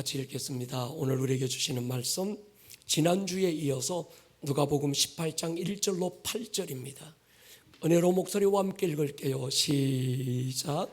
같이 읽겠습니다. 오늘 우리에게 주시는 말씀 지난주에 이어서 누가복음 18장 1절로 8절입니다. 은혜로 목소리와 함께 읽을게요. 시작.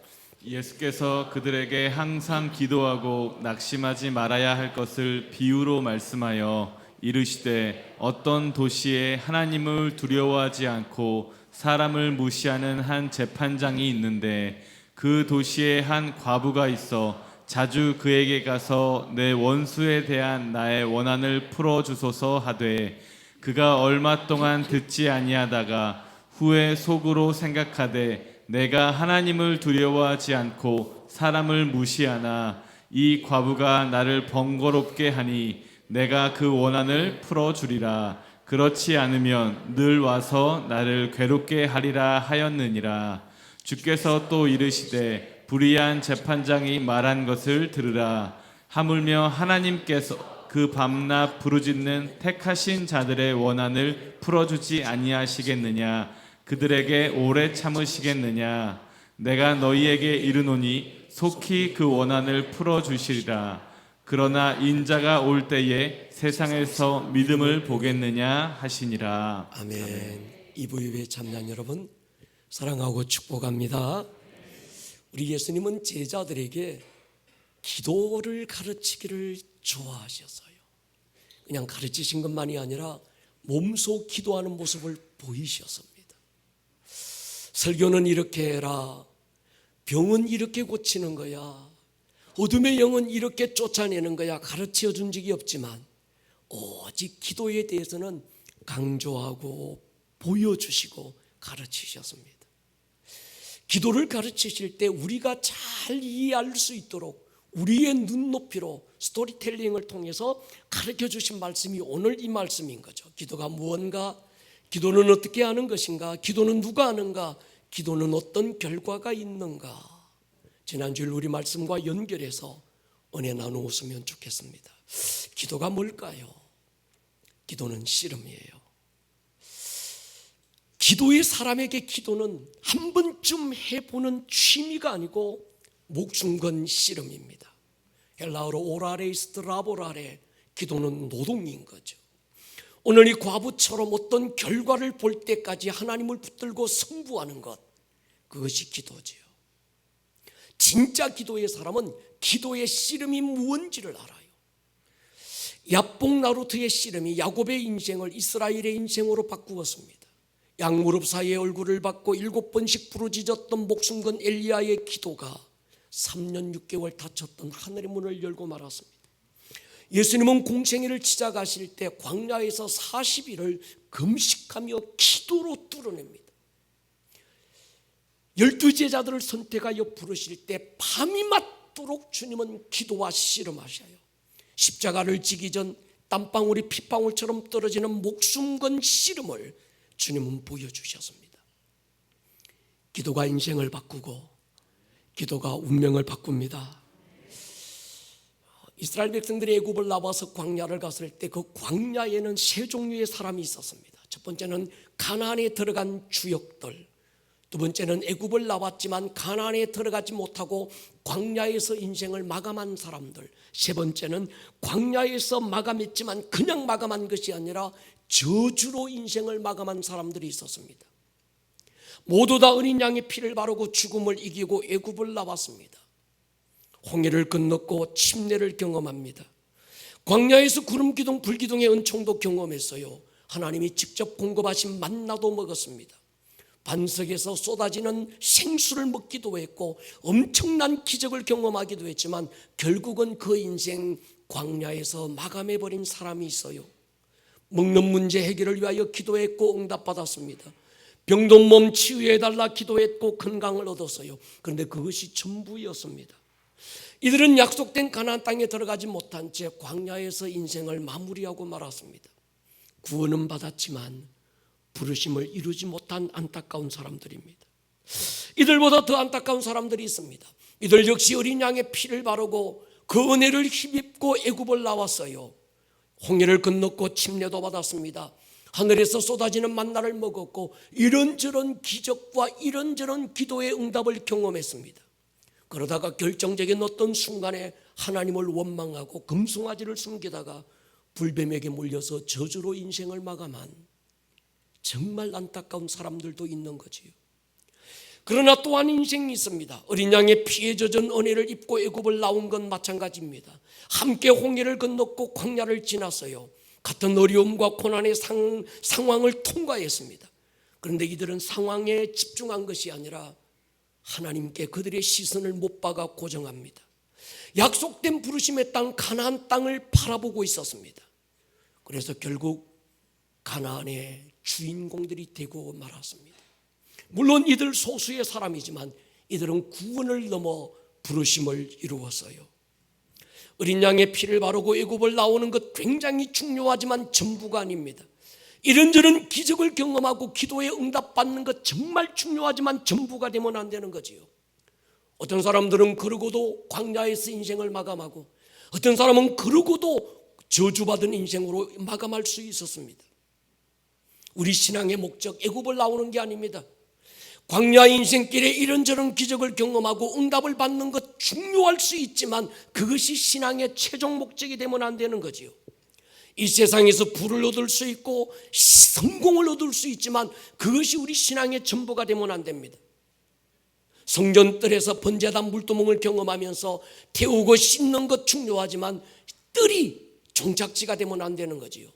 예수께서 그들에게 항상 기도하고 낙심하지 말아야 할 것을 비유로 말씀하여 이르시되 어떤 도시에 하나님을 두려워하지 않고 사람을 무시하는 한 재판장이 있는데 그 도시에 한 과부가 있어 자주 그에게 가서 내 원수에 대한 나의 원한을 풀어주소서 하되 그가 얼마 동안 듣지 아니하다가 후에 속으로 생각하되 내가 하나님을 두려워하지 않고 사람을 무시하나 이 과부가 나를 번거롭게 하니 내가 그 원한을 풀어주리라. 그렇지 않으면 늘 와서 나를 괴롭게 하리라 하였느니라. 주께서 또 이르시되 불의한 재판장이 말한 것을 들으라. 하물며 하나님께서 그 밤낮 부르짖는 택하신 자들의 원한을 풀어주지 아니하시겠느냐? 그들에게 오래 참으시겠느냐? 내가 너희에게 이르노니 속히 그 원한을 풀어주시리라. 그러나 인자가 올 때에 세상에서 믿음을 보겠느냐 하시니라. 아멘. 이부유의 참여한 여러분 사랑하고 축복합니다. 우리 예수님은 제자들에게 기도를 가르치기를 좋아하셨어요. 그냥 가르치신 것만이 아니라 몸소 기도하는 모습을 보이셨습니다. 설교는 이렇게 해라, 병은 이렇게 고치는 거야, 어둠의 영은 이렇게 쫓아내는 거야 가르쳐 준 적이 없지만 오직 기도에 대해서는 강조하고 보여주시고 가르치셨습니다. 기도를 가르치실 때 우리가 잘 이해할 수 있도록 우리의 눈높이로 스토리텔링을 통해서 가르쳐 주신 말씀이 오늘 이 말씀인 거죠. 기도가 무언가, 기도는 어떻게 하는 것인가, 기도는 누가 하는가, 기도는 어떤 결과가 있는가. 지난주에 우리 말씀과 연결해서 은혜 나누었으면 좋겠습니다. 기도가 뭘까요? 기도는 씨름이에요. 기도의 사람에게 기도는 한 번쯤 해보는 취미가 아니고 목숨 건 씨름입니다. 헬라어로 오라레이스트 라보라레, 기도는 노동인 거죠. 오늘 이 과부처럼 어떤 결과를 볼 때까지 하나님을 붙들고 승부하는 것, 그것이 기도지요. 진짜 기도의 사람은 기도의 씨름이 무언지를 알아요. 야복나루트의 씨름이 야곱의 인생을 이스라엘의 인생으로 바꾸었습니다. 양무릎 사이에 얼굴을 받고 7번씩 부르짖었던 목숨 건 엘리야의 기도가 3년 6개월 닫혔던 하늘의 문을 열고 말았습니다. 예수님은 공생애를 시작하실 때 광야에서 40일을 금식하며 기도로 뚫어냅니다. 12제자들을 선택하여 부르실 때 밤이 맞도록 주님은 기도와 씨름하셔요. 십자가를 지기 전 땀방울이 핏방울처럼 떨어지는 목숨 건 씨름을 주님은 보여주셨습니다. 기도가 인생을 바꾸고 기도가 운명을 바꿉니다. 이스라엘 백성들이 애굽을 나와서 광야를 갔을 때 그 광야에는 세 종류의 사람이 있었습니다. 첫 번째는 가나안에 들어간 주역들, 두 번째는 애굽을 나왔지만 가나안에 들어가지 못하고 광야에서 인생을 마감한 사람들, 세 번째는 광야에서 마감했지만 그냥 마감한 것이 아니라 저주로 인생을 마감한 사람들이 있었습니다. 모두 다 어린 양의 피를 바르고 죽음을 이기고 애굽을 나왔습니다. 홍해를 건넜고 침례를 경험합니다. 광야에서 구름 기둥 불 기둥의 은총도 경험했어요. 하나님이 직접 공급하신 만나도 먹었습니다. 반석에서 쏟아지는 생수를 먹기도 했고 엄청난 기적을 경험하기도 했지만 결국은 그 인생 광야에서 마감해버린 사람이 있어요. 먹는 문제 해결을 위하여 기도했고 응답받았습니다. 병든 몸 치유해달라 기도했고 건강을 얻었어요. 그런데 그것이 전부였습니다. 이들은 약속된 가나안 땅에 들어가지 못한 채 광야에서 인생을 마무리하고 말았습니다. 구원은 받았지만 부르심을 이루지 못한 안타까운 사람들입니다. 이들보다 더 안타까운 사람들이 있습니다. 이들 역시 어린 양의 피를 바르고 그 은혜를 힘입고 애굽을 나왔어요. 홍해를 건넜고 침례도 받았습니다. 하늘에서 쏟아지는 만나를 먹었고 이런저런 기적과 이런저런 기도의 응답을 경험했습니다. 그러다가 결정적인 어떤 순간에 하나님을 원망하고 금송아지를 숨기다가 불뱀에게 몰려서 저주로 인생을 마감한 정말 안타까운 사람들도 있는 거지요. 그러나 또한 인생이 있습니다. 어린 양의 피에 젖은 은혜를 입고 애굽을 나온 건 마찬가지입니다. 함께 홍해를 건넜고 광야를 지났어요. 같은 어려움과 고난의 상황을 통과했습니다. 그런데 이들은 상황에 집중한 것이 아니라 하나님께 그들의 시선을 못 박아 고정합니다. 약속된 부르심의 땅 가나안 땅을 바라보고 있었습니다. 그래서 결국 가나안의 주인공들이 되고 말았습니다. 물론 이들 소수의 사람이지만 이들은 구원을 넘어 부르심을 이루었어요. 어린 양의 피를 바르고 애굽을 나오는 것 굉장히 중요하지만 전부가 아닙니다. 이런저런 기적을 경험하고 기도에 응답받는 것 정말 중요하지만 전부가 되면 안 되는 거지요. 어떤 사람들은 그러고도 광야에서 인생을 마감하고 어떤 사람은 그러고도 저주받은 인생으로 마감할 수 있었습니다. 우리 신앙의 목적 애굽을 나오는 게 아닙니다. 광야 인생길에 이런저런 기적을 경험하고 응답을 받는 것 중요할 수 있지만 그것이 신앙의 최종 목적이 되면 안 되는 거지요. 이 세상에서 부를 얻을 수 있고 성공을 얻을 수 있지만 그것이 우리 신앙의 전부가 되면 안 됩니다. 성전뜰에서 번제단 물두멍을 경험하면서 태우고 씻는 것 중요하지만 뜰이 종착지가 되면 안 되는 거지요.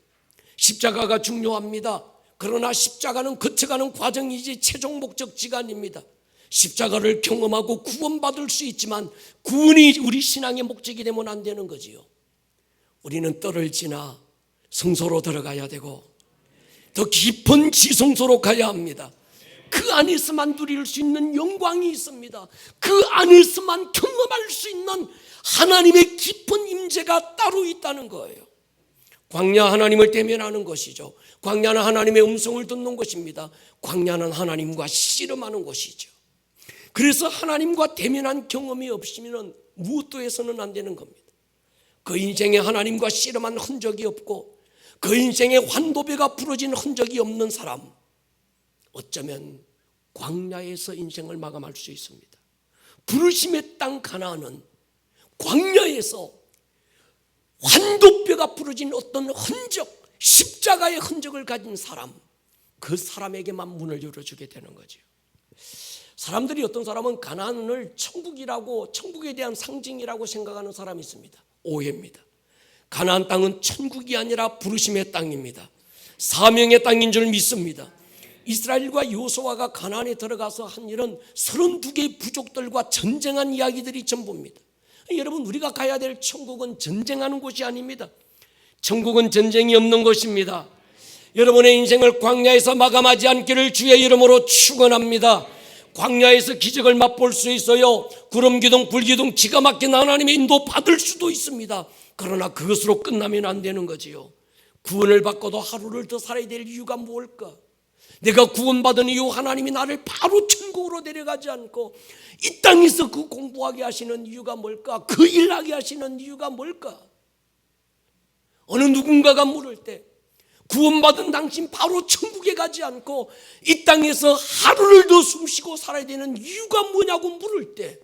십자가가 중요합니다. 그러나 십자가는 거쳐가는 과정이지 최종 목적지가 아닙니다. 십자가를 경험하고 구원받을 수 있지만 구원이 우리 신앙의 목적이 되면 안 되는 거지요. 우리는 뜰을 지나 성소로 들어가야 되고 더 깊은 지성소로 가야 합니다. 그 안에서만 누릴 수 있는 영광이 있습니다. 그 안에서만 경험할 수 있는 하나님의 깊은 임재가 따로 있다는 거예요. 광야 하나님을 대면하는 것이죠. 광야는 하나님의 음성을 듣는 것입니다. 광야는 하나님과 씨름하는 곳이죠. 그래서 하나님과 대면한 경험이 없으면 무엇도 해서는 안 되는 겁니다. 그 인생에 하나님과 씨름한 흔적이 없고 그 인생에 환도배가 부러진 흔적이 없는 사람, 어쩌면 광야에서 인생을 마감할 수 있습니다. 부르심의 땅 가나안은 광야에서 환도뼈가 부러진 어떤 흔적, 십자가의 흔적을 가진 사람, 그 사람에게만 문을 열어주게 되는 거죠. 사람들이 어떤 사람은 가나안을 천국이라고, 천국에 대한 상징이라고 생각하는 사람이 있습니다. 오해입니다. 가나안 땅은 천국이 아니라 부르심의 땅입니다. 사명의 땅인 줄 믿습니다. 이스라엘과 여호수아가 가나안에 들어가서 한 일은 32개의 부족들과 전쟁한 이야기들이 전부입니다. 여러분, 우리가 가야 될 천국은 전쟁하는 곳이 아닙니다. 천국은 전쟁이 없는 곳입니다. 여러분의 인생을 광야에서 마감하지 않기를 주의 이름으로 축원합니다. 광야에서 기적을 맛볼 수 있어요. 구름 기둥, 불 기둥, 기가 막힌 하나님의 인도 받을 수도 있습니다. 그러나 그것으로 끝나면 안 되는 거지요. 구원을 받고도 하루를 더 살아야 될 이유가 뭘까? 내가 구원받은 이후 하나님이 나를 바로 천국으로 데려가지 않고 이 땅에서 그 공부하게 하시는 이유가 뭘까? 그 일하게 하시는 이유가 뭘까? 어느 누군가가 물을 때 구원받은 당신 바로 천국에 가지 않고 이 땅에서 하루를 더 숨쉬고 살아야 되는 이유가 뭐냐고 물을 때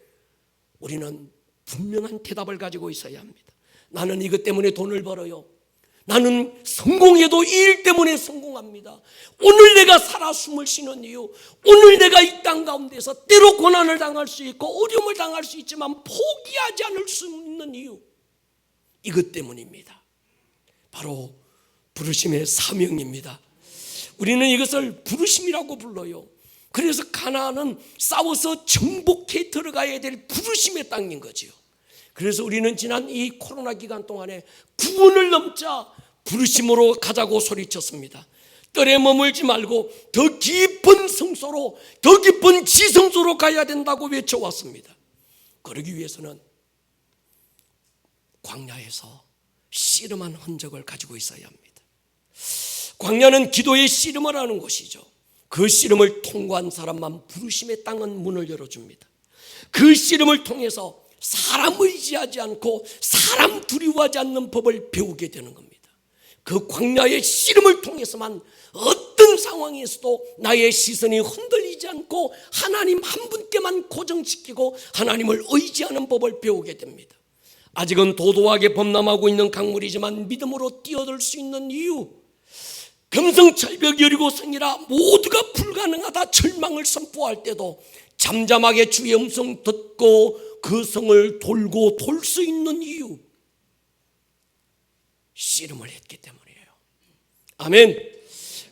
우리는 분명한 대답을 가지고 있어야 합니다. 나는 이것 때문에 돈을 벌어요. 나는 성공해도 이 일 때문에 성공합니다. 오늘 내가 살아 숨을 쉬는 이유, 오늘 내가 이 땅 가운데서 때로 고난을 당할 수 있고 어려움을 당할 수 있지만 포기하지 않을 수 있는 이유, 이것 때문입니다. 바로 부르심의 사명입니다. 우리는 이것을 부르심이라고 불러요. 그래서 가나안은 싸워서 정복해 들어가야 될 부르심의 땅인 거지요. 그래서 우리는 지난 이 코로나 기간 동안에 구원을 넘자 부르심으로 가자고 소리쳤습니다. 뜰에 머물지 말고 더 깊은 성소로, 더 깊은 지성소로 가야 된다고 외쳐왔습니다. 그러기 위해서는 광야에서 씨름한 흔적을 가지고 있어야 합니다. 광야는 기도의 씨름을 하는 곳이죠. 그 씨름을 통과한 사람만 부르심의 땅은 문을 열어줍니다. 그 씨름을 통해서 사람 의지하지 않고 사람 두려워하지 않는 법을 배우게 되는 겁니다. 그 광야의 씨름을 통해서만 어떤 상황에서도 나의 시선이 흔들리지 않고 하나님 한 분께만 고정시키고 하나님을 의지하는 법을 배우게 됩니다. 아직은 도도하게 범람하고 있는 강물이지만 믿음으로 뛰어들 수 있는 이유, 금성철벽 여리고성이라 모두가 불가능하다 절망을 선포할 때도 잠잠하게 주의 음성 듣고 그 성을 돌고 돌 수 있는 이유, 씨름을 했기 때문이에요. 아멘.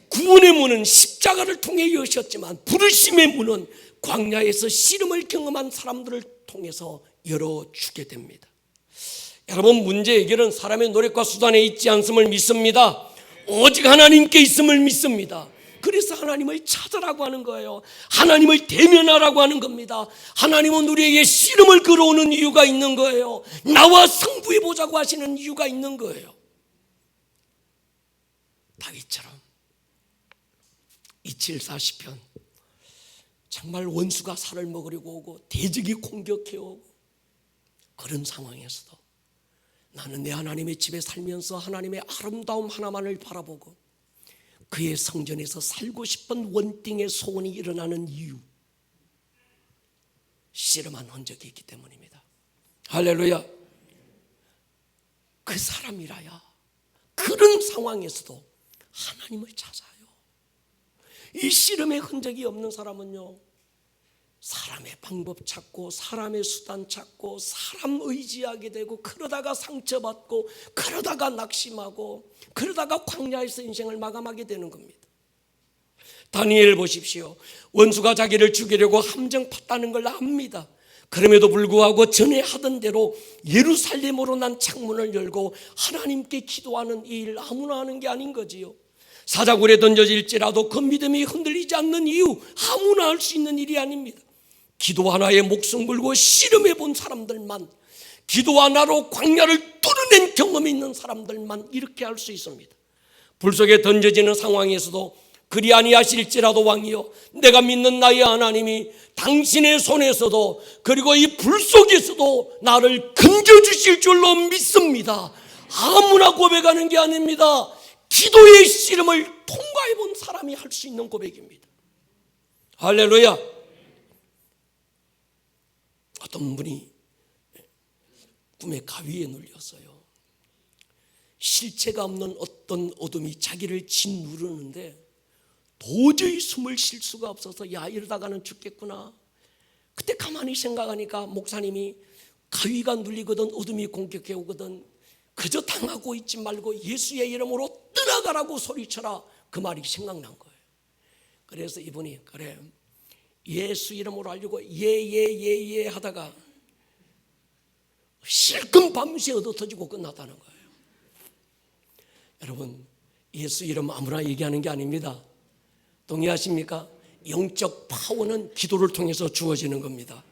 구원의 문은 십자가를 통해 여셨지만 부르심의 문은 광야에서 씨름을 경험한 사람들을 통해서 열어주게 됩니다. 여러분, 문제 해결은 사람의 노력과 수단에 있지 않음을 믿습니다. 오직 하나님께 있음을 믿습니다. 그래서 하나님을 찾으라고 하는 거예요. 하나님을 대면하라고 하는 겁니다. 하나님은 우리에게 씨름을 걸어오는 이유가 있는 거예요. 나와 승부해 보자고 하시는 이유가 있는 거예요. 다윗처럼 274 시편, 정말 원수가 살을 먹으려고 오고 대적이 공격해 오고, 그런 상황에서도 나는 내 하나님의 집에 살면서 하나님의 아름다움 하나만을 바라보고 그의 성전에서 살고 싶은 원띵의 소원이 일어나는 이유, 씨름한 흔적이 있기 때문입니다. 할렐루야. 그 사람이라야 그런 상황에서도 하나님을 찾아요. 이 씨름의 흔적이 없는 사람은요, 사람의 방법 찾고 사람의 수단 찾고 사람 의지하게 되고, 그러다가 상처받고 그러다가 낙심하고 그러다가 광야에서 인생을 마감하게 되는 겁니다. 다니엘 보십시오. 원수가 자기를 죽이려고 함정 팠다는 걸 압니다. 그럼에도 불구하고 전에 하던 대로 예루살렘으로 난 창문을 열고 하나님께 기도하는 이 일 아무나 하는 게 아닌 거지요. 사자굴에 던져질지라도 그 믿음이 흔들리지 않는 이유, 아무나 할 수 있는 일이 아닙니다. 기도 하나에 목숨 걸고 씨름해 본 사람들만, 기도 하나로 광야를 뚫어낸 경험이 있는 사람들만 이렇게 할 수 있습니다. 불 속에 던져지는 상황에서도 그리 아니하실지라도 왕이여, 내가 믿는 나의 하나님이 당신의 손에서도 그리고 이 불 속에서도 나를 건져주실 줄로 믿습니다. 아무나 고백하는 게 아닙니다. 기도의 씨름을 통과해 본 사람이 할 수 있는 고백입니다. 할렐루야. 어떤 분이 꿈에 가위에 눌렸어요. 실체가 없는 어떤 어둠이 자기를 짓누르는데 도저히 숨을 쉴 수가 없어서, 야, 이러다가는 죽겠구나. 그때 가만히 생각하니까 목사님이 가위가 눌리거든 어둠이 공격해 오거든 그저 당하고 있지 말고 예수의 이름으로 떠나가라고 소리쳐라, 그 말이 생각난 거예요. 그래서 이분이 그래 예수 이름으로 하려고 예 하다가 실컷 밤새 얻어터지고 끝났다는 거예요. 여러분, 예수 이름 아무나 얘기하는 게 아닙니다. 동의하십니까? 영적 파워는 기도를 통해서 주어지는 겁니다.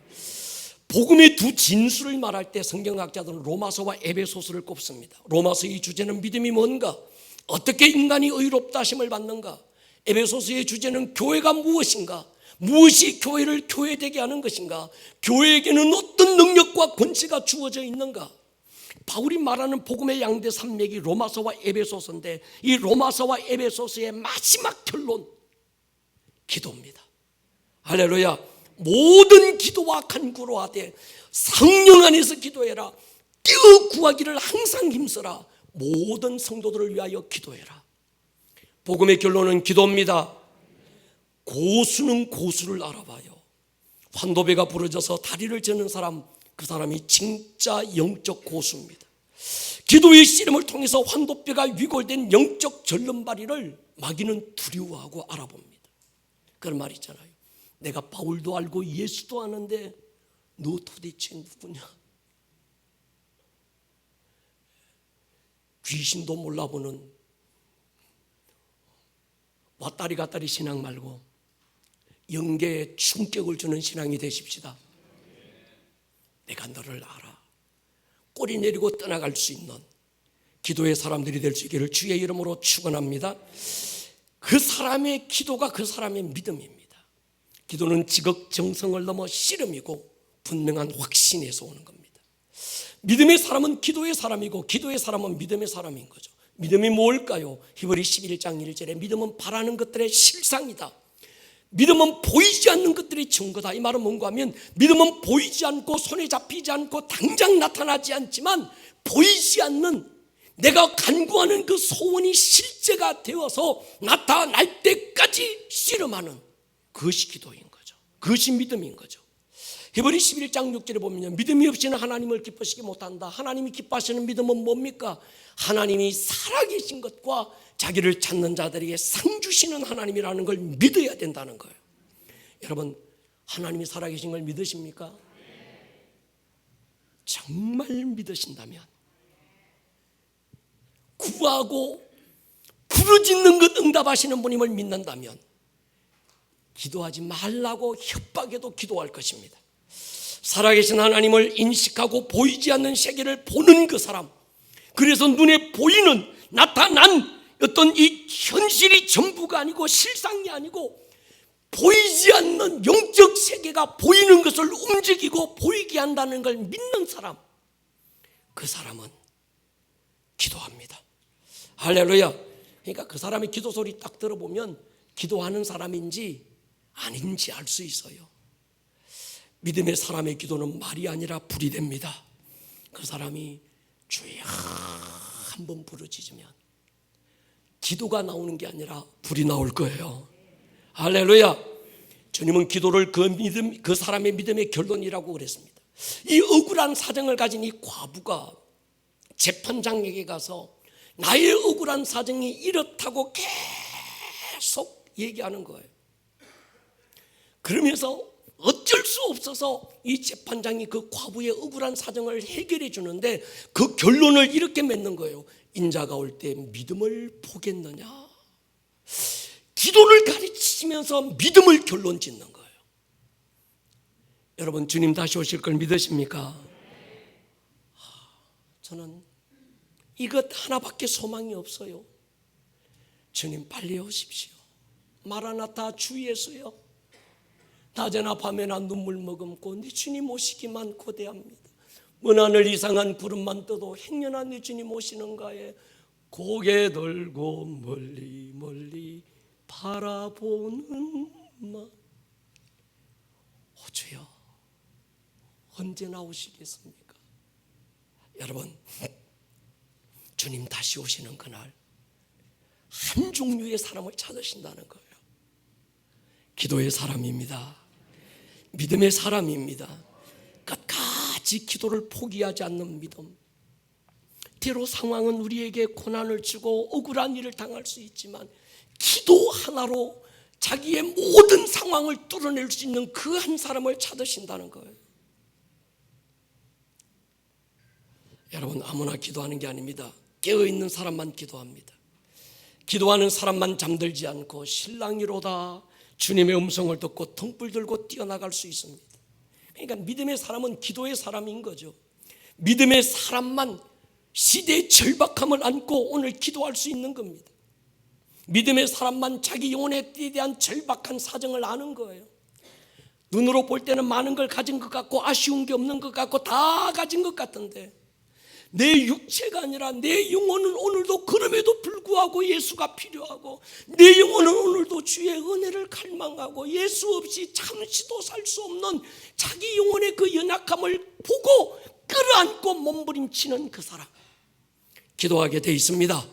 복음의 두 진수를 말할 때 성경학자들은 로마서와 에베소서를 꼽습니다. 로마서의 주제는 믿음이 뭔가, 어떻게 인간이 의롭다 하심을 받는가. 에베소서의 주제는 교회가 무엇인가, 무엇이 교회를 교회되게 하는 것인가, 교회에게는 어떤 능력과 권세가 주어져 있는가. 바울이 말하는 복음의 양대 산맥이 로마서와 에베소서인데, 이 로마서와 에베소서의 마지막 결론, 기도입니다. 할렐루야. 모든 기도와 간구로 하되 성령 안에서 기도해라. 뛰어 구하기를 항상 힘써라. 모든 성도들을 위하여 기도해라. 복음의 결론은 기도입니다. 고수는 고수를 알아봐요. 환도배가 부러져서 다리를 저는 사람, 그 사람이 진짜 영적 고수입니다. 기도의 씨름을 통해서 환도뼈가 위골된 영적 절름발이를 마귀는 두려워하고 알아봅니다. 그런 말 있잖아요. 내가 바울도 알고 예수도 아는데 너 도대체 누구냐? 귀신도 몰라보는 왔다리 갔다리 신앙 말고 영계에 충격을 주는 신앙이 되십시다. 내가 너를 알아. 꼬리 내리고 떠나갈 수 있는 기도의 사람들이 될 수 있기를 주의 이름으로 축원합니다. 그 사람의 기도가 그 사람의 믿음입니다. 기도는 지극정성을 넘어 씨름이고 분명한 확신에서 오는 겁니다. 믿음의 사람은 기도의 사람이고 기도의 사람은 믿음의 사람인 거죠. 믿음이 뭘까요? 히브리 11장 1절에 믿음은 바라는 것들의 실상이다. 믿음은 보이지 않는 것들이 증거다. 이 말은 뭔가 하면 믿음은 보이지 않고 손에 잡히지 않고 당장 나타나지 않지만 보이지 않는 내가 간구하는 그 소원이 실제가 되어서 나타날 때까지 씨름하는 그것이 기도인 거죠. 그것이 믿음인 거죠. 히브리 11장 6절에 보면 믿음이 없이는 하나님을 기쁘시게 못한다. 하나님이 기뻐하시는 믿음은 뭡니까? 하나님이 살아계신 것과 자기를 찾는 자들에게 상 주시는 하나님이라는 걸 믿어야 된다는 거예요. 여러분, 하나님이 살아계신 걸 믿으십니까? 정말 믿으신다면, 구하고 부르짖는 것 응답하시는 분임을 믿는다면 기도하지 말라고 협박해도 기도할 것입니다. 살아계신 하나님을 인식하고 보이지 않는 세계를 보는 그 사람, 그래서 눈에 보이는 나타난 어떤 이 현실이 전부가 아니고 실상이 아니고 보이지 않는 영적 세계가 보이는 것을 움직이고 보이게 한다는 걸 믿는 사람, 그 사람은 기도합니다. 할렐루야. 그러니까 그 사람의 기도 소리 딱 들어보면 기도하는 사람인지 아닌지 알 수 있어요. 믿음의 사람의 기도는 말이 아니라 불이 됩니다. 그 사람이 주여 한번 부르짖으면 기도가 나오는 게 아니라 불이 나올 거예요. 할렐루야. 주님은 기도를 그 사람의 믿음의 결론이라고 그랬습니다. 이 억울한 사정을 가진 이 과부가 재판장에게 가서 나의 억울한 사정이 이렇다고 계속 얘기하는 거예요. 그러면서 어쩔 수 없어서 이 재판장이 그 과부의 억울한 사정을 해결해 주는데 그 결론을 이렇게 맺는 거예요. 인자가 올 때 믿음을 보겠느냐. 기도를 가르치면서 믿음을 결론 짓는 거예요. 여러분, 주님 다시 오실 걸 믿으십니까? 저는 이것 하나밖에 소망이 없어요. 주님 빨리 오십시오. 마라나타 주 예수여. 낮에나 밤에나 눈물 머금고 네 주님 오시기만 고대합니다. 먼 하늘 이상한 구름만 떠도 행여나 네 주님 오시는가에 고개 들고 멀리 멀리 바라보는 마. 주여 언제 나오시겠습니까? 여러분, 주님 다시 오시는 그날 한 종류의 사람을 찾으신다는 거예요. 기도의 사람입니다. 믿음의 사람입니다. 끝까지 기도를 포기하지 않는 믿음. 때로 상황은 우리에게 고난을 주고 억울한 일을 당할 수 있지만 기도 하나로 자기의 모든 상황을 뚫어낼 수 있는 그 한 사람을 찾으신다는 거예요. 여러분, 아무나 기도하는 게 아닙니다. 깨어있는 사람만 기도합니다. 기도하는 사람만 잠들지 않고 신랑이로다 주님의 음성을 듣고 등불 들고 뛰어나갈 수 있습니다. 그러니까 믿음의 사람은 기도의 사람인 거죠. 믿음의 사람만 시대의 절박함을 안고 오늘 기도할 수 있는 겁니다. 믿음의 사람만 자기 영혼에 대한 절박한 사정을 아는 거예요. 눈으로 볼 때는 많은 걸 가진 것 같고 아쉬운 게 없는 것 같고 다 가진 것 같은데 내 육체가 아니라 내 영혼은 오늘도 그럼에도 불구하고 예수가 필요하고 내 영혼은 오늘도 주의 은혜를 갈망하고 예수 없이 잠시도 살 수 없는 자기 영혼의 그 연약함을 보고 끌어안고 몸부림치는 그 사람, 기도하게 돼 있습니다.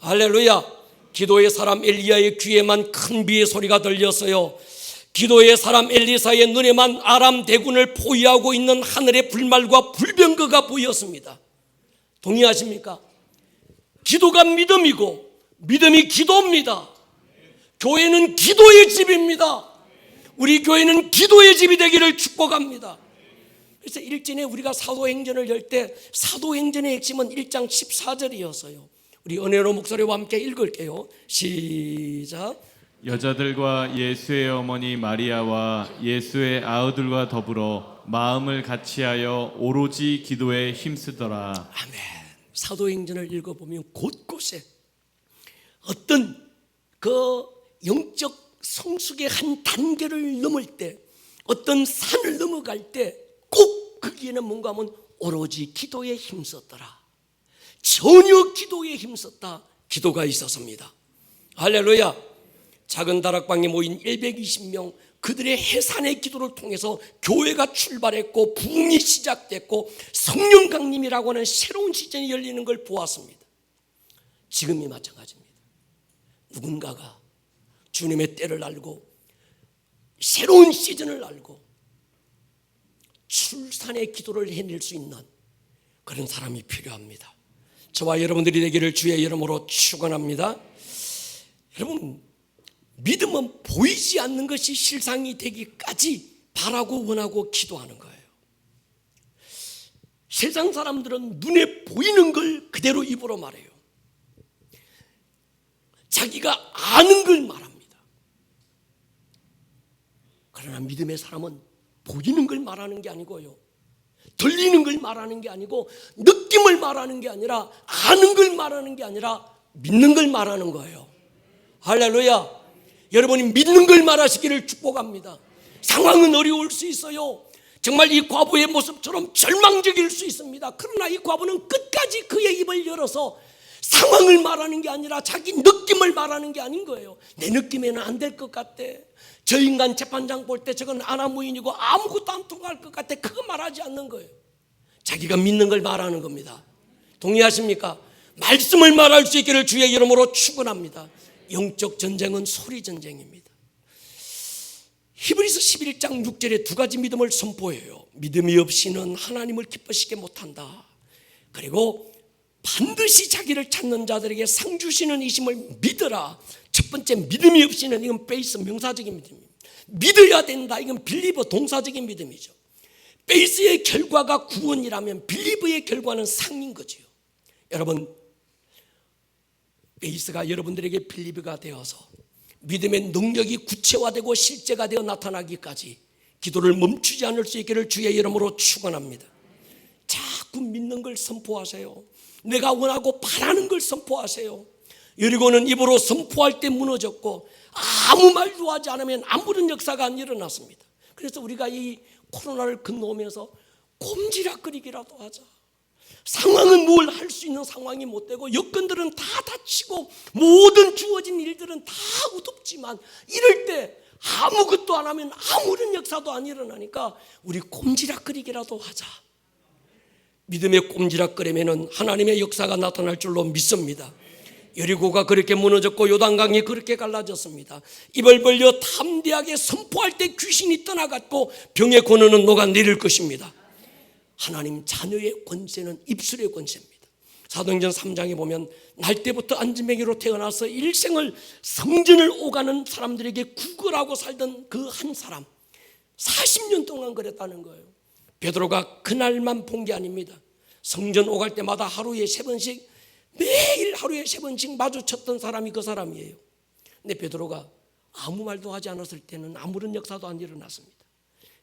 할렐루야. 기도의 사람 엘리야의 귀에만 큰 비의 소리가 들렸어요. 기도의 사람 엘리사의 눈에만 아람 대군을 포위하고 있는 하늘의 불말과 불병거가 보였습니다. 동의하십니까? 기도가 믿음이고 믿음이 기도입니다. 교회는 기도의 집입니다. 우리 교회는 기도의 집이 되기를 축복합니다. 그래서 일전에 우리가 사도행전을 열 때 사도행전의 핵심은 1장 14절이었어요. 우리 은혜로 목소리와 함께 읽을게요. 시작. 여자들과 예수의 어머니 마리아와 예수의 아우들과 더불어 마음을 같이하여 오로지 기도에 힘쓰더라. 아멘. 사도행전을 읽어보면 곳곳에 어떤 그 영적 성숙의 한 단계를 넘을 때, 어떤 산을 넘어갈 때 꼭 거기에는 뭔가 하면 오로지 기도에 힘썼더라. 전혀 기도에 힘썼다. 기도가 있었습니다. 할렐루야. 작은 다락방에 모인 120명, 그들의 해산의 기도를 통해서 교회가 출발했고 부흥이 시작됐고 성령 강림이라고 하는 새로운 시즌이 열리는 걸 보았습니다. 지금이 마찬가지입니다. 누군가가 주님의 때를 알고 새로운 시즌을 알고 출산의 기도를 해낼 수 있는 그런 사람이 필요합니다. 저와 여러분들이 되기를 주의 이름으로 축원합니다. 여러분, 믿음은 보이지 않는 것이 실상이 되기까지 바라고 원하고 기도하는 거예요. 세상 사람들은 눈에 보이는 걸 그대로 입으로 말해요. 자기가 아는 걸 말합니다. 그러나 믿음의 사람은 보이는 걸 말하는 게 아니고요, 들리는 걸 말하는 게 아니고, 느낌을 말하는 게 아니라, 아는 걸 말하는 게 아니라 믿는 걸 말하는 거예요. 할렐루야. 여러분이 믿는 걸 말하시기를 축복합니다. 상황은 어려울 수 있어요. 정말 이 과부의 모습처럼 절망적일 수 있습니다. 그러나 이 과부는 끝까지 그의 입을 열어서 상황을 말하는 게 아니라 자기 느낌을 말하는 게 아닌 거예요. 내 느낌에는 안 될 것 같대. 저 인간 재판장 볼 때 저건 아나무인이고 아무것도 안 통할 것 같아. 그거 말하지 않는 거예요. 자기가 믿는 걸 말하는 겁니다. 동의하십니까? 말씀을 말할 수 있기를 주의 이름으로 축원합니다. 영적 전쟁은 소리 전쟁입니다. 히브리서 11장 6절에 두 가지 믿음을 선포해요. 믿음이 없이는 하나님을 기쁘시게 못한다. 그리고 반드시 자기를 찾는 자들에게 상 주시는 이심을 믿으라. 첫 번째, 믿음이 없이는, 이건 베이스 명사적인 믿음입니다. 믿어야 된다. 이건 빌리버 동사적인 믿음이죠. 베이스의 결과가 구원이라면 빌리버의 결과는 상인 거죠. 여러분, 베이스가 여러분들에게 빌리버가 되어서 믿음의 능력이 구체화되고 실제가 되어 나타나기까지 기도를 멈추지 않을 수 있기를 주의 이름으로 축원합니다. 자꾸 믿는 걸 선포하세요. 내가 원하고 바라는 걸 선포하세요. 여리고는 입으로 선포할 때 무너졌고 아무 말도 하지 않으면 아무런 역사가 안 일어났습니다. 그래서 우리가 이 코로나를 건너오면서 꼼지락거리기라도 하자. 상황은 뭘 할 수 있는 상황이 못 되고 여건들은 다 닥치고 모든 주어진 일들은 다 어둡지만 이럴 때 아무것도 안 하면 아무런 역사도 안 일어나니까 우리 꼼지락거리기라도 하자. 믿음의 꼼지락거리면 하나님의 역사가 나타날 줄로 믿습니다. 여리고가 그렇게 무너졌고 요단강이 그렇게 갈라졌습니다. 입을 벌려 담대하게 선포할 때 귀신이 떠나갔고 병의 권한은 녹아내릴 것입니다. 하나님 자녀의 권세는 입술의 권세입니다. 사도행전 3장에 보면 날 때부터 안진뱅이로 태어나서 일생을 성전을 오가는 사람들에게 구걸하고 살던 그 한 사람 40년 동안 그랬다는 거예요. 베드로가 그날만 본 게 아닙니다. 성전 오갈 때마다 하루에 3번씩, 매일 하루에 3번씩 마주쳤던 사람이 그 사람이에요. 근데 베드로가 아무 말도 하지 않았을 때는 아무런 역사도 안 일어났습니다.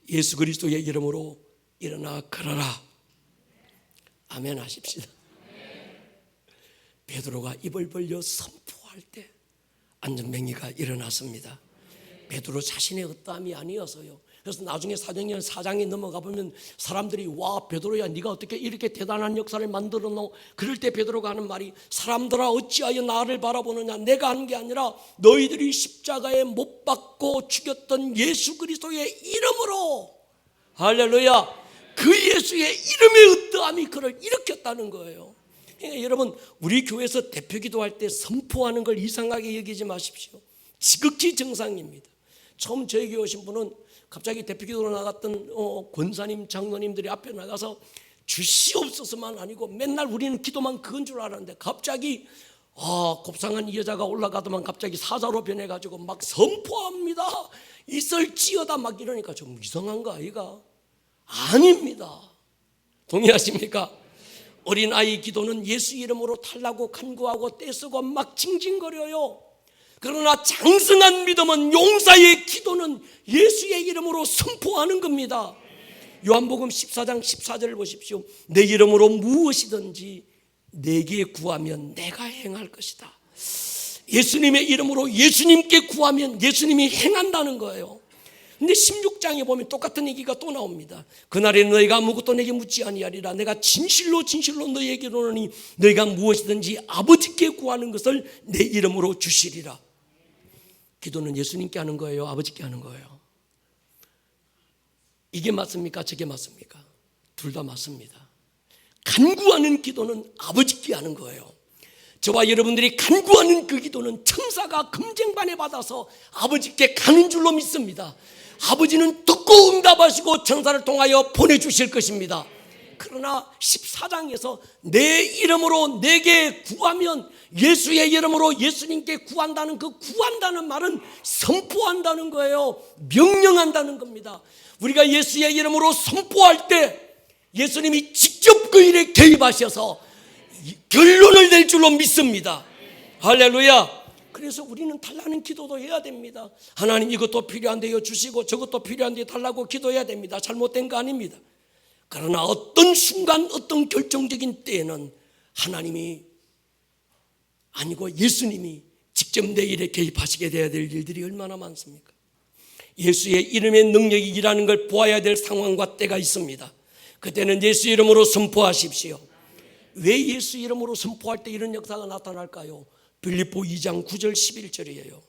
예수 그리스도의 이름으로 일어나 걸어라. 아멘 하십시다. 베드로가 입을 벌려 선포할 때 안전뱅이가 일어났습니다. 베드로 자신의 어떠함이 아니어서요. 그래서 나중에 사도행전 4장에 넘어가 보면 사람들이 와 베드로야 네가 어떻게 이렇게 대단한 역사를 만들어 놓? 그럴 때 베드로가 하는 말이 사람들아 어찌하여 나를 바라보느냐. 내가 하는 게 아니라 너희들이 십자가에 못 박고 죽였던 예수 그리스도의 이름으로, 할렐루야, 그 예수의 이름의 어떠함이 그를 일으켰다는 거예요. 그러니까 여러분, 우리 교회에서 대표 기도할 때 선포하는 걸 이상하게 여기지 마십시오. 지극히 정상입니다. 처음 저희 교회 오신 분은 갑자기 대표 기도로 나갔던 권사님, 장로님들이 앞에 나가서 주시옵소서만 아니고 맨날 우리는 기도만 그건 줄 알았는데 갑자기 곱상한 이 여자가 올라가더만 갑자기 사자로 변해가지고 막 선포합니다. 있을지어다 막 이러니까 좀 이상한 거 아이가? 아닙니다. 동의하십니까? 어린아이 기도는 예수 이름으로 달라고 간구하고 떼쓰고 막 징징거려요. 그러나 장성한 믿음은, 용사의 기도는 예수의 이름으로 선포하는 겁니다. 요한복음 14장 14절을 보십시오. 내 이름으로 무엇이든지 내게 구하면 내가 행할 것이다. 예수님의 이름으로 예수님께 구하면 예수님이 행한다는 거예요. 근데 16장에 보면 똑같은 얘기가 또 나옵니다. 그날에 너희가 아무것도 내게 묻지 아니하리라. 내가 진실로 진실로 너희에게 이르노니 너희가 무엇이든지 아버지께 구하는 것을 내 이름으로 주시리라. 기도는 예수님께 하는 거예요? 아버지께 하는 거예요? 이게 맞습니까? 저게 맞습니까? 둘 다 맞습니다. 간구하는 기도는 아버지께 하는 거예요. 저와 여러분들이 간구하는 그 기도는 천사가 금쟁반에 받아서 아버지께 가는 줄로 믿습니다. 아버지는 듣고 응답하시고 천사를 통하여 보내주실 것입니다. 그러나 14장에서 내 이름으로 내게 구하면, 예수의 이름으로 예수님께 구한다는 그 구한다는 말은 선포한다는 거예요. 명령한다는 겁니다. 우리가 예수의 이름으로 선포할 때 예수님이 직접 그 일에 개입하셔서 결론을 낼 줄로 믿습니다. 할렐루야. 그래서 우리는 달라는 기도도 해야 됩니다. 하나님 이것도 필요한데요 주시고 저것도 필요한데 달라고 기도해야 됩니다. 잘못된 거 아닙니다. 그러나 어떤 순간 어떤 결정적인 때에는 하나님이 아니고 예수님이 직접 내 일에 개입하시게 돼야 될 일들이 얼마나 많습니까? 예수의 이름의 능력이 일하는 걸 보아야 될 상황과 때가 있습니다. 그때는 예수 이름으로 선포하십시오. 왜 예수 이름으로 선포할 때 이런 역사가 나타날까요? 빌립보 2장 9절 11절이에요.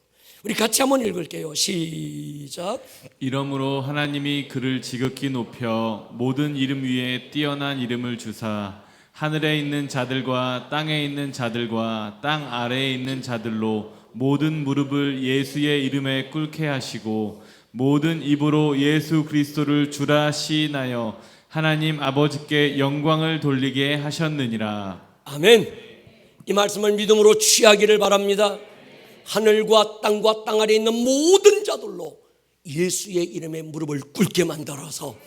우리 같이 한번 읽을게요. 시작. 이러므로 하나님이 그를 지극히 높여 모든 이름 위에 뛰어난 이름을 주사 하늘에 있는 자들과 땅에 있는 자들과 땅 아래에 있는 자들로 모든 무릎을 예수의 이름에 꿇게 하시고 모든 입으로 예수 그리스도를 주라 시인하여 하나님 아버지께 영광을 돌리게 하셨느니라. 아멘. 이 말씀을 믿음으로 취하기를 바랍니다. 하늘과 땅과 땅 아래에 있는 모든 자들로 예수의 이름에 무릎을 꿇게 만들어서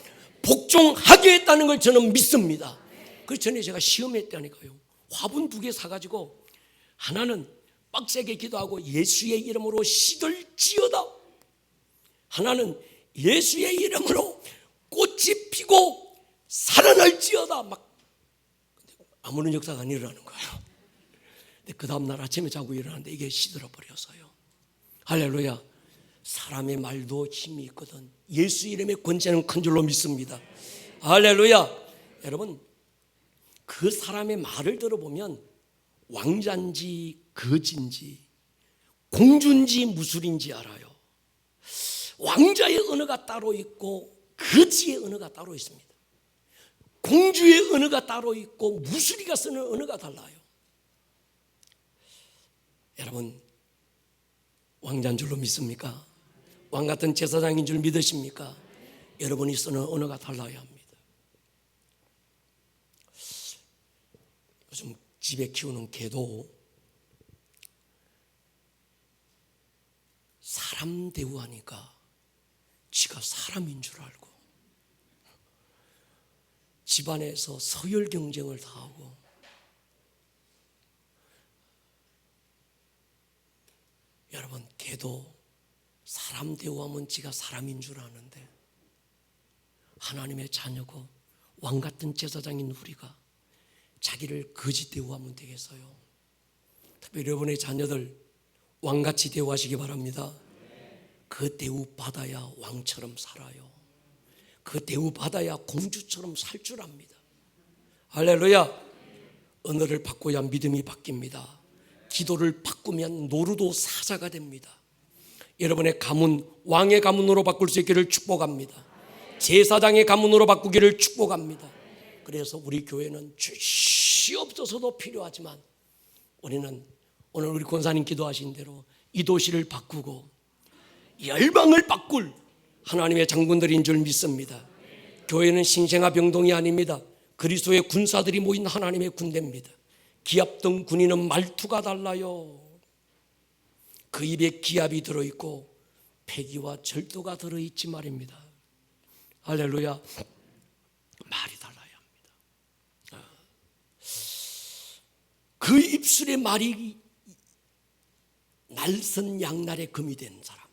복종하게 했다는 걸 저는 믿습니다. 그래서 전에 제가 시험했다니까요. 화분 2개 사가지고 하나는 빡세게 기도하고 예수의 이름으로 시들지어다, 하나는 예수의 이름으로 꽃이 피고 살아날지어다. 막 아무런 역사가 안 일어나는 거예요. 근데 그 다음날 아침에 자고 일어났는데 이게 시들어버렸어요. 할렐루야. 사람의 말도 힘이 있거든. 예수 이름의 권세는 큰 줄로 믿습니다. 할렐루야. 여러분, 그 사람의 말을 들어보면 왕자인지 거지인지 공주인지 무술인지 알아요. 왕자의 언어가 따로 있고 거지의 언어가 따로 있습니다. 공주의 언어가 따로 있고 무술이가 쓰는 언어가 달라요. 여러분, 왕자인 줄로 믿습니까? 왕 같은 제사장인 줄 믿으십니까? 여러분이 쓰는 언어가 달라야 합니다. 요즘 집에 키우는 개도 사람 대우하니까 지가 사람인 줄 알고 집안에서 서열 경쟁을 다 하고, 여러분, 개도 사람 대우하면 지가 사람인 줄 아는데 하나님의 자녀고 왕 같은 제사장인 우리가 자기를 거지 대우하면 되겠어요? 특별히 여러분의 자녀들 왕같이 대우하시기 바랍니다. 그 대우 받아야 왕처럼 살아요. 그 대우 받아야 공주처럼 살 줄 압니다. 할렐루야. 언어를 바꿔야 믿음이 바뀝니다. 기도를 바꾸면 노루도 사자가 됩니다. 여러분의 가문 왕의 가문으로 바꿀 수 있기를 축복합니다. 제사장의 가문으로 바꾸기를 축복합니다. 그래서 우리 교회는 쥐시 없어서도 필요하지만 우리는 오늘 우리 권사님 기도하신 대로 이 도시를 바꾸고 열방을 바꿀 하나님의 장군들인 줄 믿습니다. 교회는 신생아 병동이 아닙니다. 그리스도의 군사들이 모인 하나님의 군대입니다. 기압등 군인은 말투가 달라요. 그 입에 기압이 들어있고 패기와 절도가 들어있지 말입니다. 할렐루야. 말이 달라야 합니다. 그 입술의 말이 날선 양날의 금이 된 사람,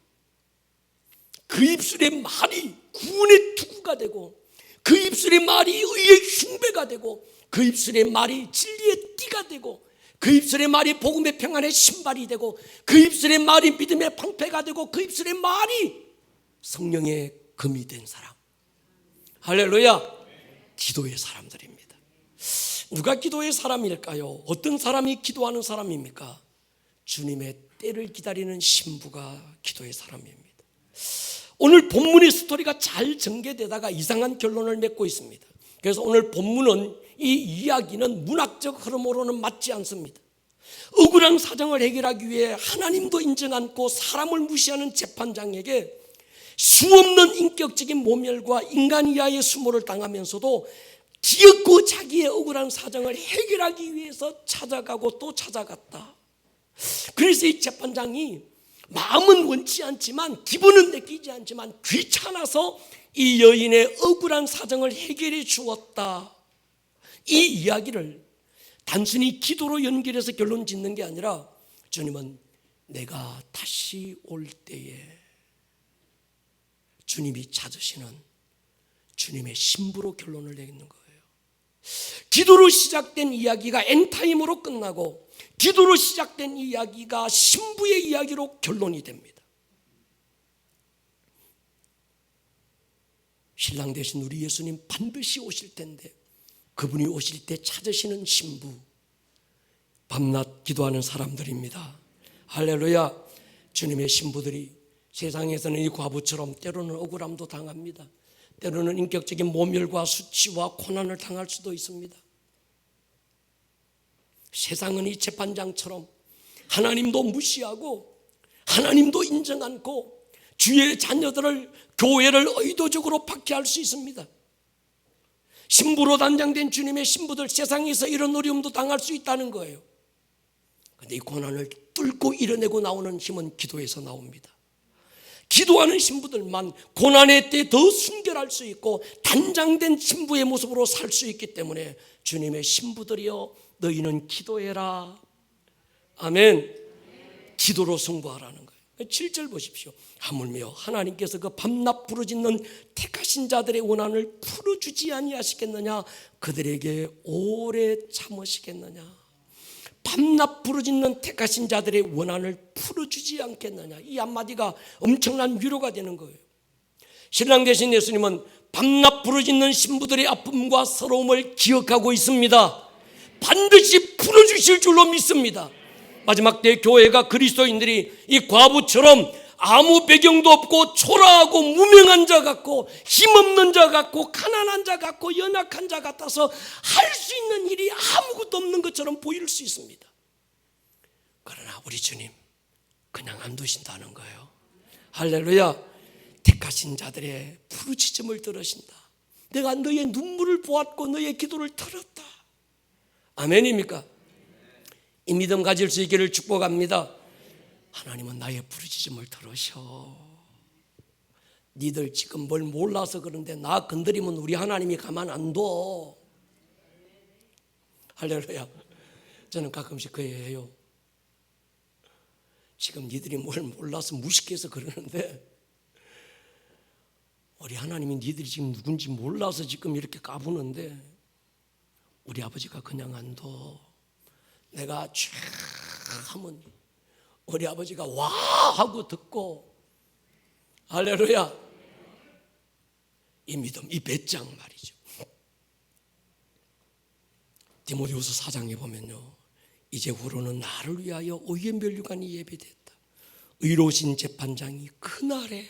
그 입술의 말이 구원의 투구가 되고 그 입술의 말이 의의 흉배가 되고 그 입술의 말이 진리의 띠가 되고 그 입술의 말이 복음의 평안의 신발이 되고 그 입술의 말이 믿음의 방패가 되고 그 입술의 말이 성령의 금이 된 사람, 할렐루야. 기도의 사람들입니다. 누가 기도의 사람일까요? 어떤 사람이 기도하는 사람입니까? 주님의 때를 기다리는 신부가 기도의 사람입니다. 오늘 본문의 스토리가 잘 전개되다가 이상한 결론을 맺고 있습니다. 그래서 오늘 본문은 이 이야기는 문학적 흐름으로는 맞지 않습니다. 억울한 사정을 해결하기 위해 하나님도 인정 않고 사람을 무시하는 재판장에게 수없는 인격적인 모멸과 인간 이하의 수모를 당하면서도 기어코 자기의 억울한 사정을 해결하기 위해서 찾아가고 또 찾아갔다. 그래서 이 재판장이 마음은 원치 않지만, 기분은 느끼지 않지만 귀찮아서 이 여인의 억울한 사정을 해결해 주었다. 이 이야기를 단순히 기도로 연결해서 결론 짓는 게 아니라, 주님은 내가 다시 올 때에 주님이 찾으시는 주님의 신부로 결론을 내는 거예요. 기도로 시작된 이야기가 엔타임으로 끝나고, 기도로 시작된 이야기가 신부의 이야기로 결론이 됩니다. 신랑 되신 우리 예수님 반드시 오실 텐데, 그분이 오실 때 찾으시는 신부, 밤낮 기도하는 사람들입니다. 할렐루야. 주님의 신부들이 세상에서는 이 과부처럼 때로는 억울함도 당합니다. 때로는 인격적인 모멸과 수치와 고난을 당할 수도 있습니다. 세상은 이 재판장처럼 하나님도 무시하고 하나님도 인정 않고 주의 자녀들을, 교회를 의도적으로 박해할 수 있습니다. 신부로 단장된 주님의 신부들, 세상에서 이런 어려움도 당할 수 있다는 거예요. 그런데 이 고난을 뚫고 이뤄내고 나오는 힘은 기도에서 나옵니다. 기도하는 신부들만 고난의 때 더 순결할 수 있고 단장된 신부의 모습으로 살 수 있기 때문에, 주님의 신부들이여 너희는 기도해라. 아멘. 기도로 승부하라는 거예요. 7절 보십시오. 하물며 하나님께서 그 밤낮 부르짖는 택하신 자들의 원한을 풀어주지 아니하시겠느냐? 그들에게 오래 참으시겠느냐? 밤낮 부르짖는 택하신 자들의 원한을 풀어주지 않겠느냐? 이 한마디가 엄청난 위로가 되는 거예요. 신랑 되신 예수님은 밤낮 부르짖는 신부들의 아픔과 서러움을 기억하고 있습니다. 반드시 풀어주실 줄로 믿습니다. 마지막 때 교회가 그리스도인들이 이 과부처럼 아무 배경도 없고 초라하고 무명한 자 같고 힘없는 자 같고 가난한 자 같고 연약한 자 같아서 할 수 있는 일이 아무것도 없는 것처럼 보일 수 있습니다. 그러나 우리 주님 그냥 안 두신다는 거예요. 할렐루야. 택하신 자들의 부르짖음을 들으신다. 내가 너의 눈물을 보았고 너의 기도를 들었다. 아멘입니까? 이 믿음 가질 수 있기를 축복합니다. 하나님은 나의 부르짖음을 들으셔. 니들 지금 뭘 몰라서 그런데 나 건드리면 우리 하나님이 가만 안 둬. 할렐루야. 저는 가끔씩 그 얘기해요. 지금 니들이 뭘 몰라서 무식해서 그러는데, 우리 하나님이 니들이 지금 누군지 몰라서 지금 이렇게 까부는데 우리 아버지가 그냥 안 둬. 내가 쫙 하면 우리 아버지가 와 하고 듣고. 할렐루야. 이 믿음, 이 배짱 말이죠. 디모데후서 4장에 보면요, 이제후로는 나를 위하여 의의 면류관이 예비됐다. 의로우신 재판장이 그날에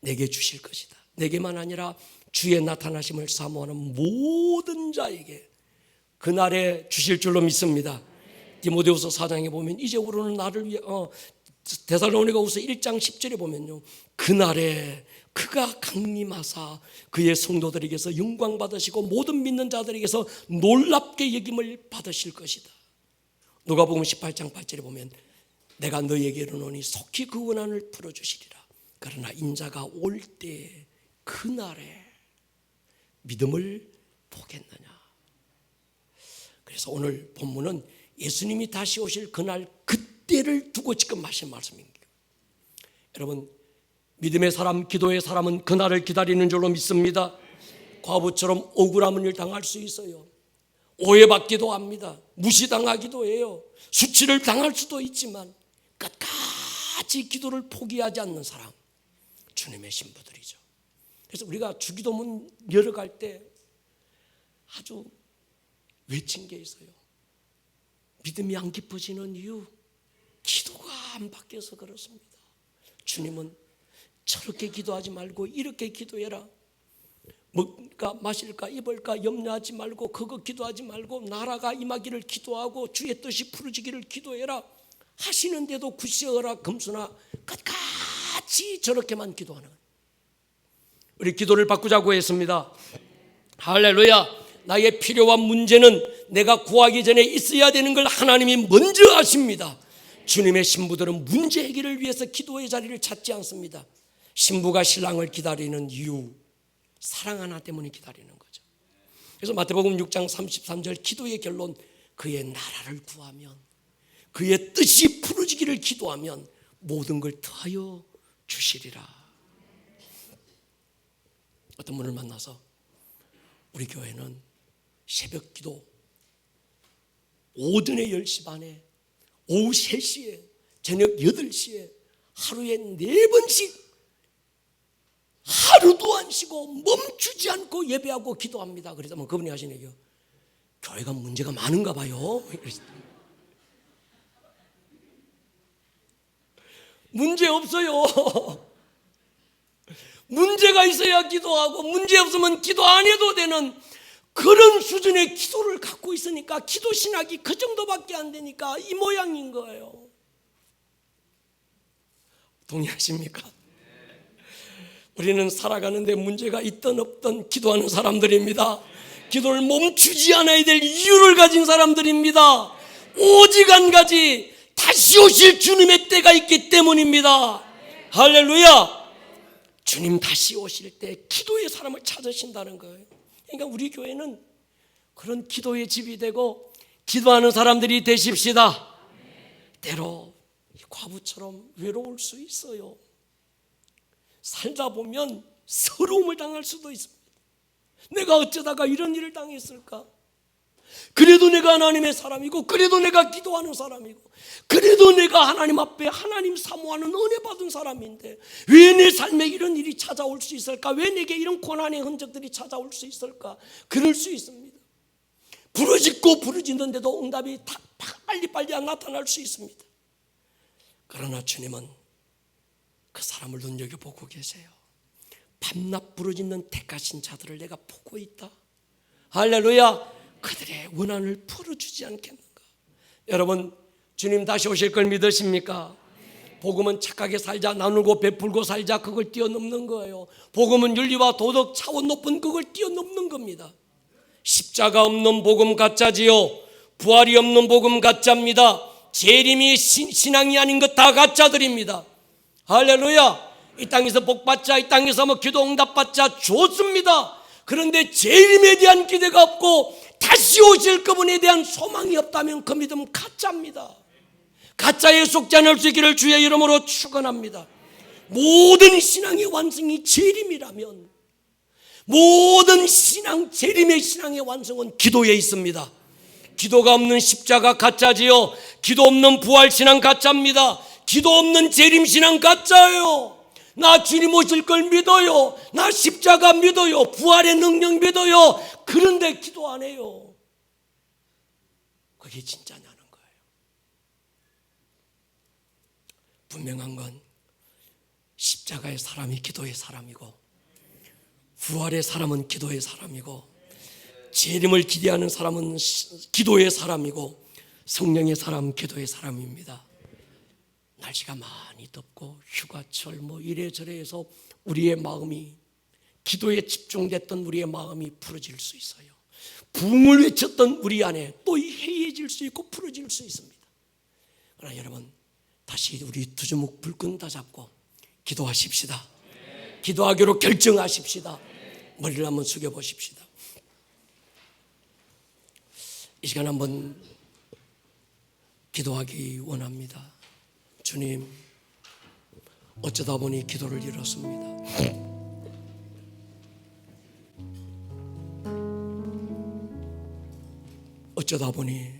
내게 주실 것이다. 내게만 아니라 주의 나타나심을 사모하는 모든 자에게 그날에 주실 줄로 믿습니다. 디모데후서 4장에 보면 이제후로는 나를 위해 데살로니가후서 1장 10절에 보면요, 그날에 그가 강림하사 그의 성도들에게서 영광 받으시고 모든 믿는 자들에게서 놀랍게 여김을 받으실 것이다. 누가복음 18장 8절에 보면 내가 너희에게 이르노니 속히 그 원한을 풀어주시리라. 그러나 인자가 올 때 그날에 믿음을 보겠느냐. 그래서 오늘 본문은 예수님이 다시 오실 그날, 그때를 두고 지금 하신 말씀입니다. 여러분, 믿음의 사람, 기도의 사람은 그날을 기다리는 줄로 믿습니다. 과부처럼 억울함을 당할 수 있어요. 오해받기도 합니다. 무시당하기도 해요. 수치를 당할 수도 있지만 끝까지 기도를 포기하지 않는 사람, 주님의 신부들이죠. 그래서 우리가 주기도문 열어갈 때 아주 외친 게 있어요. 믿음이 안 깊어지는 이유, 기도가 안 바뀌어서 그렇습니다. 주님은 저렇게 기도하지 말고 이렇게 기도해라. 먹을까 마실까 입을까 염려하지 말고 그거 기도하지 말고 나라가 임하기를 기도하고 주의 뜻이 풀어지기를 기도해라 하시는데도 굿세어라 금수나 끝까지 저렇게만 기도하는, 우리 기도를 바꾸자고 했습니다. 할렐루야. 나의 필요와 문제는 내가 구하기 전에 있어야 되는 걸 하나님이 먼저 아십니다. 주님의 신부들은 문제 해결을 위해서 기도의 자리를 찾지 않습니다. 신부가 신랑을 기다리는 이유, 사랑 하나 때문에 기다리는 거죠. 그래서 마태복음 6장 33절 기도의 결론, 그의 나라를 구하면, 그의 뜻이 풀어지기를 기도하면 모든 걸 더하여 주시리라. 어떤 분을 만나서 우리 교회는 새벽 기도 오전에 10시 반에 오후 3시에 저녁 8시에 하루에 4번씩 하루도 안 쉬고 멈추지 않고 예배하고 기도합니다. 그러자면 그분이 하시는 얘기요, 교회가 문제가 많은가 봐요. 문제 없어요. 문제가 있어야 기도하고 문제 없으면 기도 안 해도 되는 그런 수준의 기도를 갖고 있으니까 기도 신학이 그 정도밖에 안 되니까 이 모양인 거예요. 동의하십니까? 우리는 살아가는데 문제가 있든 없든 기도하는 사람들입니다. 기도를 멈추지 않아야 될 이유를 가진 사람들입니다. 오직 한 가지, 다시 오실 주님의 때가 있기 때문입니다. 할렐루야. 주님 다시 오실 때 기도의 사람을 찾으신다는 거예요. 그러니까 우리 교회는 그런 기도의 집이 되고 기도하는 사람들이 되십시다. 때로 과부처럼 외로울 수 있어요. 살다 보면 서러움을 당할 수도 있습니다. 내가 어쩌다가 이런 일을 당했을까? 그래도 내가 하나님의 사람이고, 그래도 내가 기도하는 사람이고, 그래도 내가 하나님 앞에 하나님 사모하는 은혜 받은 사람인데 왜 내 삶에 이런 일이 찾아올 수 있을까? 왜 내게 이런 고난의 흔적들이 찾아올 수 있을까? 그럴 수 있습니다. 부르짖고 부르짖는데도 응답이 빨리빨리 안 나타날 수 있습니다. 그러나 주님은 그 사람을 눈여겨보고 계세요. 밤낮 부르짖는 택하신 자들을 내가 보고 있다. 할렐루야. 그들의 원한을 풀어주지 않겠는가? 여러분, 주님 다시 오실 걸 믿으십니까? 복음은 착하게 살자, 나누고 베풀고 살자, 그걸 뛰어넘는 거예요. 복음은 윤리와 도덕 차원 높은 그걸 뛰어넘는 겁니다. 십자가 없는 복음 가짜지요, 부활이 없는 복음 가짜입니다. 재림이 신앙이 아닌 것 다 가짜들입니다. 할렐루야. 이 땅에서 복 받자, 이 땅에서 기도 응답 받자, 좋습니다. 그런데 재림에 대한 기대가 없고 다시 오실 그분에 대한 소망이 없다면 그 믿음 가짜입니다. 가짜에 속지 않을 수 있기를 주의 이름으로 축원합니다. 모든 신앙의 완성이 재림이라면 모든 신앙, 재림의 신앙의 완성은 기도에 있습니다. 기도가 없는 십자가 가짜지요, 기도 없는 부활 신앙 가짜입니다. 기도 없는 재림 신앙 가짜예요. 나 주님 오실 걸 믿어요. 나 십자가 믿어요. 부활의 능력 믿어요. 그런데 기도 안 해요. 그게 진짜냐는 거예요. 분명한 건 십자가의 사람이 기도의 사람이고, 부활의 사람은 기도의 사람이고, 재림을 기대하는 사람은 기도의 사람이고, 성령의 사람 기도의 사람입니다. 날씨가 많이 덥고 휴가철 이래저래 해서 우리의 마음이, 기도에 집중됐던 우리의 마음이 풀어질 수 있어요. 부흥을 외쳤던 우리 안에 또 해이해질 수 있고 풀어질 수 있습니다. 그러나 여러분, 다시 우리 두 주먹 불끈 다 잡고 기도하십시다. 기도하기로 결정하십시다. 머리를 한번 숙여보십시다. 이 시간 한번 기도하기 원합니다. 주님, 어쩌다 보니 기도를 잃었습니다. 어쩌다 보니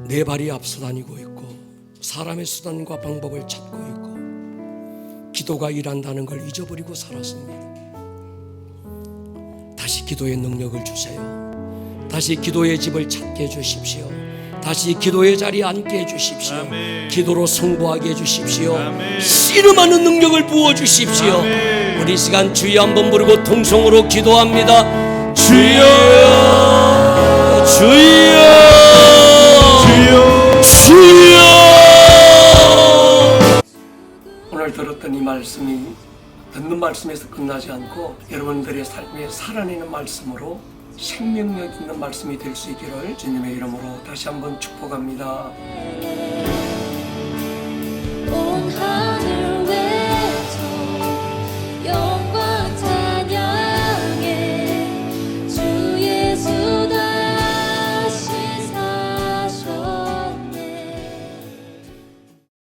내 발이 앞서 다니고 있고 사람의 수단과 방법을 찾고 있고 기도가 일한다는 걸 잊어버리고 살았습니다. 다시 기도의 능력을 주세요. 다시 기도의 집을 찾게 해주십시오. 다시 기도의 자리에 앉게 해주십시오. 아멘. 기도로 승부하게 해주십시오. 아멘. 씨름하는 능력을 부어주십시오. 아멘. 우리 시간 주여 한번 부르고 통성으로 기도합니다. 주여, 주여, 주여. 주여. 오늘 들었던 이 말씀이 듣는 말씀에서 끝나지 않고 여러분들의 삶에 살아내는 말씀으로 생명력 있는 말씀이 될 수 있기를 주님의 이름으로 다시 한번 축복합니다. 온 하늘